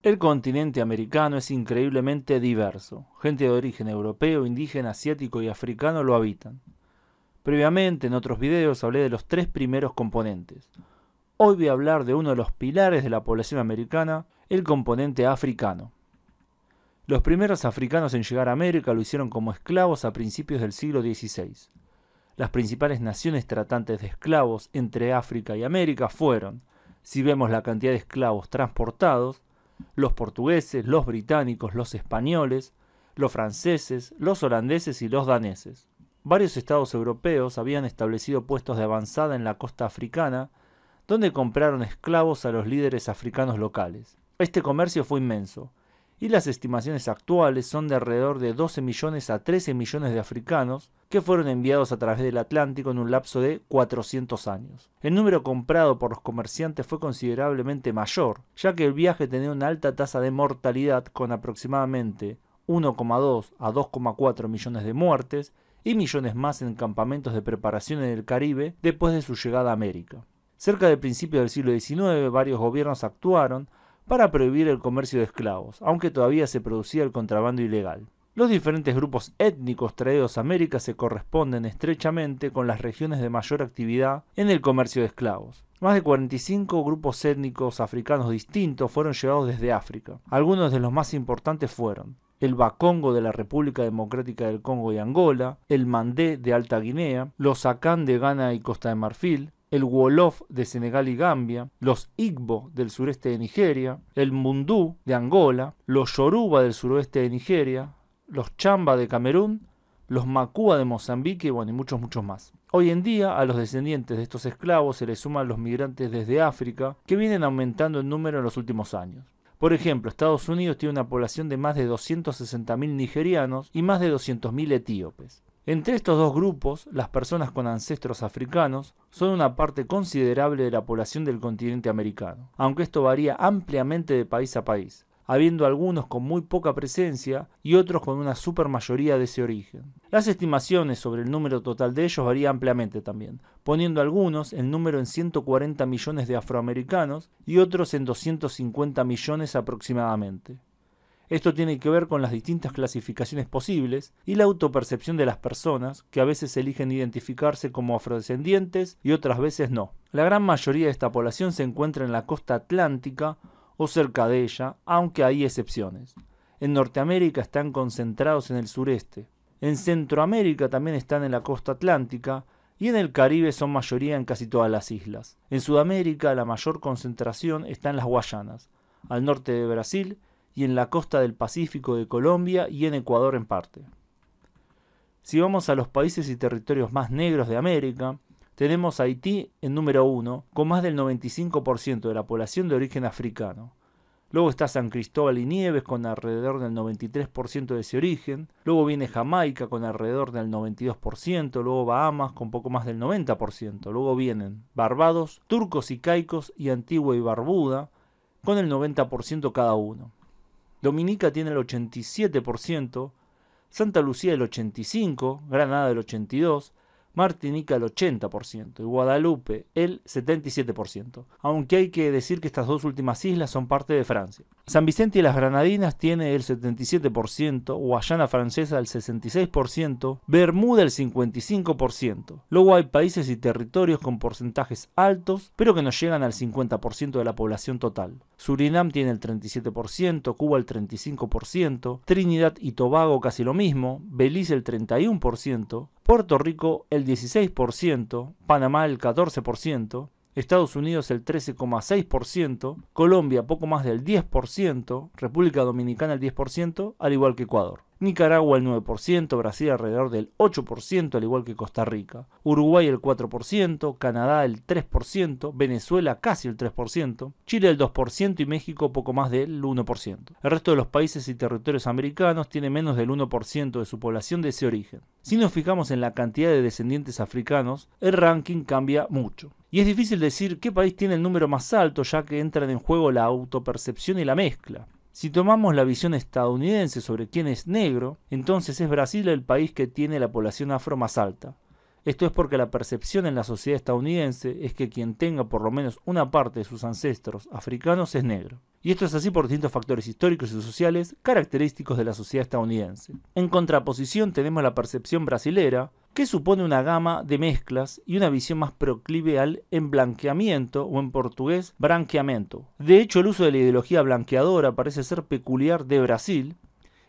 El continente americano es increíblemente diverso. Gente de origen europeo, indígena, asiático y africano lo habitan. Previamente, en otros videos, hablé de los 3 primeros componentes. Hoy voy a hablar de uno de los pilares de la población americana, el componente africano. Los primeros africanos en llegar a América lo hicieron como esclavos a principios del siglo XVI. Las principales naciones tratantes de esclavos entre África y América fueron, si vemos la cantidad de esclavos transportados, los portugueses, los británicos, los españoles, los franceses, los holandeses y los daneses. Varios estados europeos habían establecido puestos de avanzada en la costa africana, donde compraron esclavos a los líderes africanos locales. Este comercio fue inmenso, y las estimaciones actuales son de alrededor de 12 millones a 13 millones de africanos que fueron enviados a través del Atlántico en un lapso de 400 años. El número comprado por los comerciantes fue considerablemente mayor, ya que el viaje tenía una alta tasa de mortalidad con aproximadamente 1,2 a 2,4 millones de muertes y millones más en campamentos de preparación en el Caribe después de su llegada a América. Cerca del principio del siglo XIX, varios gobiernos actuaron para prohibir el comercio de esclavos, aunque todavía se producía el contrabando ilegal. Los diferentes grupos étnicos traídos a América se corresponden estrechamente con las regiones de mayor actividad en el comercio de esclavos. Más de 45 grupos étnicos africanos distintos fueron llevados desde África. Algunos de los más importantes fueron el Bakongo de la República Democrática del Congo y Angola, el Mandé de Alta Guinea, los Akan de Ghana y Costa de Marfil, el Wolof de Senegal y Gambia, los Igbo del sureste de Nigeria, el Mundú de Angola, los Yoruba del suroeste de Nigeria, los Chamba de Camerún, los Makua de Mozambique y muchos más. Hoy en día a los descendientes de estos esclavos se les suman los migrantes desde África, que vienen aumentando en número en los últimos años. Por ejemplo, Estados Unidos tiene una población de más de 260.000 nigerianos y más de 200.000 etíopes. Entre estos dos grupos, las personas con ancestros africanos son una parte considerable de la población del continente americano, aunque esto varía ampliamente de país a país, habiendo algunos con muy poca presencia y otros con una supermayoría de ese origen. Las estimaciones sobre el número total de ellos varían ampliamente también, poniendo algunos el número en 140 millones de afroamericanos y otros en 250 millones aproximadamente. Esto tiene que ver con las distintas clasificaciones posibles y la autopercepción de las personas, que a veces eligen identificarse como afrodescendientes y otras veces no. La gran mayoría de esta población se encuentra en la costa atlántica o cerca de ella, aunque hay excepciones. En Norteamérica están concentrados en el sureste. En Centroamérica también están en la costa atlántica y en el Caribe son mayoría en casi todas las islas. En Sudamérica la mayor concentración está en las Guayanas, al norte de Brasil y en la costa del Pacífico de Colombia y en Ecuador en parte. Si vamos a los países y territorios más negros de América, tenemos a Haití en número 1, con más del 95% de la población de origen africano. Luego está San Cristóbal y Nieves con alrededor del 93% de ese origen. Luego viene Jamaica con alrededor del 92%. Luego Bahamas con poco más del 90%. Luego vienen Barbados, Turcos y Caicos y Antigua y Barbuda con el 90% cada uno. Dominica tiene el 87%, Santa Lucía el 85%, Granada el 82%, Martinica el 80% y Guadalupe el 77%, aunque hay que decir que estas dos últimas islas son parte de Francia. San Vicente y las Granadinas tiene el 77%, Guayana Francesa el 66%, Bermuda el 55%. Luego hay países y territorios con porcentajes altos, pero que no llegan al 50% de la población total. Surinam tiene el 37%, Cuba el 35%, Trinidad y Tobago casi lo mismo, Belice el 31%, Puerto Rico el 16%, Panamá el 14%, Estados Unidos el 13,6%, Colombia poco más del 10%, República Dominicana el 10%, al igual que Ecuador. Nicaragua el 9%, Brasil alrededor del 8%, al igual que Costa Rica. Uruguay el 4%, Canadá el 3%, Venezuela casi el 3%, Chile el 2% y México poco más del 1%. El resto de los países y territorios americanos tiene menos del 1% de su población de ese origen. Si nos fijamos en la cantidad de descendientes africanos, el ranking cambia mucho. Y es difícil decir qué país tiene el número más alto, ya que entran en juego la autopercepción y la mezcla. Si tomamos la visión estadounidense sobre quién es negro, entonces es Brasil el país que tiene la población afro más alta. Esto es porque la percepción en la sociedad estadounidense es que quien tenga por lo menos una parte de sus ancestros africanos es negro. Y esto es así por distintos factores históricos y sociales característicos de la sociedad estadounidense. En contraposición tenemos la percepción brasilera, que supone una gama de mezclas y una visión más proclive al emblanqueamiento, o en portugués, branqueamento. De hecho, el uso de la ideología blanqueadora parece ser peculiar de Brasil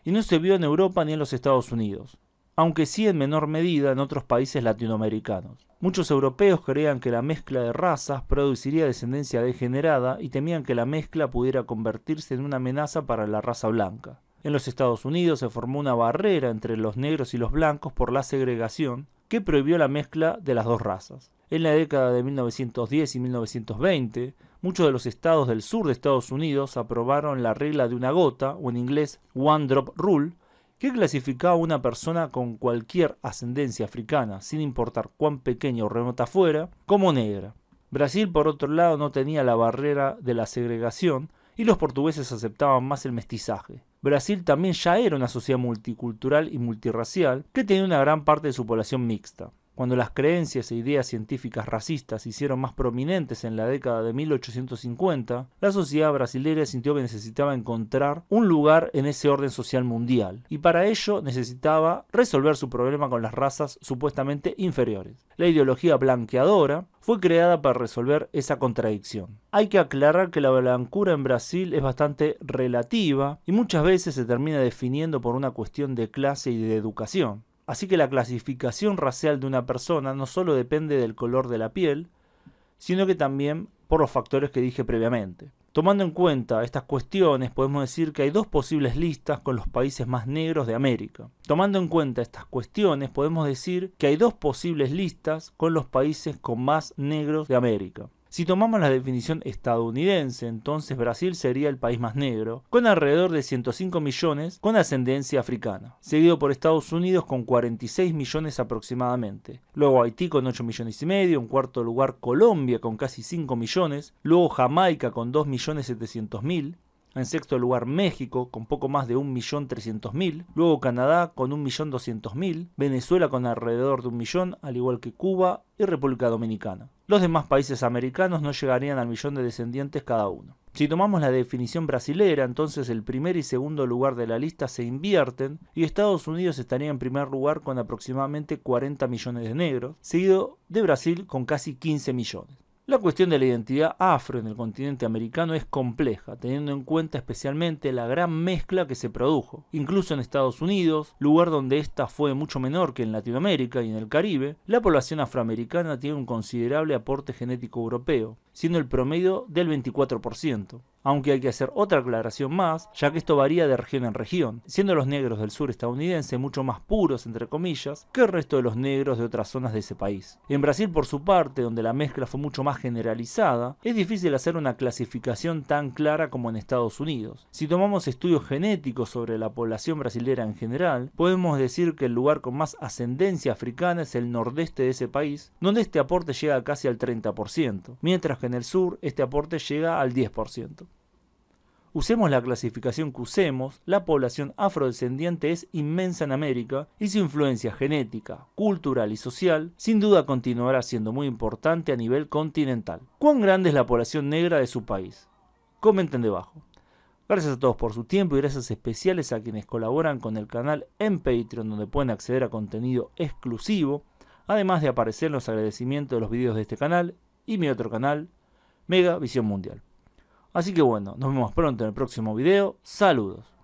y no se vio en Europa ni en los Estados Unidos, aunque sí en menor medida en otros países latinoamericanos. Muchos europeos creían que la mezcla de razas produciría descendencia degenerada y temían que la mezcla pudiera convertirse en una amenaza para la raza blanca. En los Estados Unidos se formó una barrera entre los negros y los blancos por la segregación que prohibió la mezcla de las dos razas. En la década de 1910 y 1920, muchos de los estados del sur de Estados Unidos aprobaron la regla de una gota, o en inglés One Drop Rule, que clasificaba a una persona con cualquier ascendencia africana, sin importar cuán pequeña o remota fuera, como negra. Brasil, por otro lado, no tenía la barrera de la segregación y los portugueses aceptaban más el mestizaje. Brasil también ya era una sociedad multicultural y multirracial que tenía una gran parte de su población mixta. Cuando las creencias e ideas científicas racistas se hicieron más prominentes en la década de 1850, la sociedad brasileña sintió que necesitaba encontrar un lugar en ese orden social mundial, y para ello necesitaba resolver su problema con las razas supuestamente inferiores. La ideología blanqueadora fue creada para resolver esa contradicción. Hay que aclarar que la blancura en Brasil es bastante relativa y muchas veces se termina definiendo por una cuestión de clase y de educación. Así que la clasificación racial de una persona no solo depende del color de la piel, sino que también por los factores que dije previamente. Tomando en cuenta estas cuestiones, podemos decir que hay dos posibles listas con los países más negros de América. Tomando en cuenta estas cuestiones, podemos decir que hay dos posibles listas con los países con más negros de América. Si tomamos la definición estadounidense, entonces Brasil sería el país más negro, con alrededor de 105 millones con ascendencia africana, seguido por Estados Unidos con 46 millones aproximadamente, luego Haití con 8 millones y medio, en cuarto lugar Colombia con casi 5 millones, luego Jamaica con 2.700.000, en sexto lugar México con poco más de 1.300.000, luego Canadá con 1.200.000, Venezuela con alrededor de 1 millón, al igual que Cuba y República Dominicana. Los demás países americanos no llegarían al millón de descendientes cada uno. Si tomamos la definición brasilera, entonces el primer y segundo lugar de la lista se invierten y Estados Unidos estaría en primer lugar con aproximadamente 40 millones de negros, seguido de Brasil con casi 15 millones. La cuestión de la identidad afro en el continente americano es compleja, teniendo en cuenta especialmente la gran mezcla que se produjo. Incluso en Estados Unidos, lugar donde esta fue mucho menor que en Latinoamérica y en el Caribe, la población afroamericana tiene un considerable aporte genético europeo, siendo el promedio del 24%. Aunque hay que hacer otra aclaración más, ya que esto varía de región en región, siendo los negros del sur estadounidense mucho más puros, entre comillas, que el resto de los negros de otras zonas de ese país. En Brasil, por su parte, donde la mezcla fue mucho más generalizada, es difícil hacer una clasificación tan clara como en Estados Unidos. Si tomamos estudios genéticos sobre la población brasilera en general, podemos decir que el lugar con más ascendencia africana es el nordeste de ese país, donde este aporte llega casi al 30%, mientras que en el sur este aporte llega al 10%. Usemos la clasificación que usemos, la población afrodescendiente es inmensa en América y su influencia genética, cultural y social sin duda continuará siendo muy importante a nivel continental. ¿Cuán grande es la población negra de su país? Comenten debajo. Gracias a todos por su tiempo y gracias especiales a quienes colaboran con el canal en Patreon, donde pueden acceder a contenido exclusivo, además de aparecer en los agradecimientos de los videos de este canal y mi otro canal, Mega Visión Mundial. Así que bueno, nos vemos pronto en el próximo video. Saludos.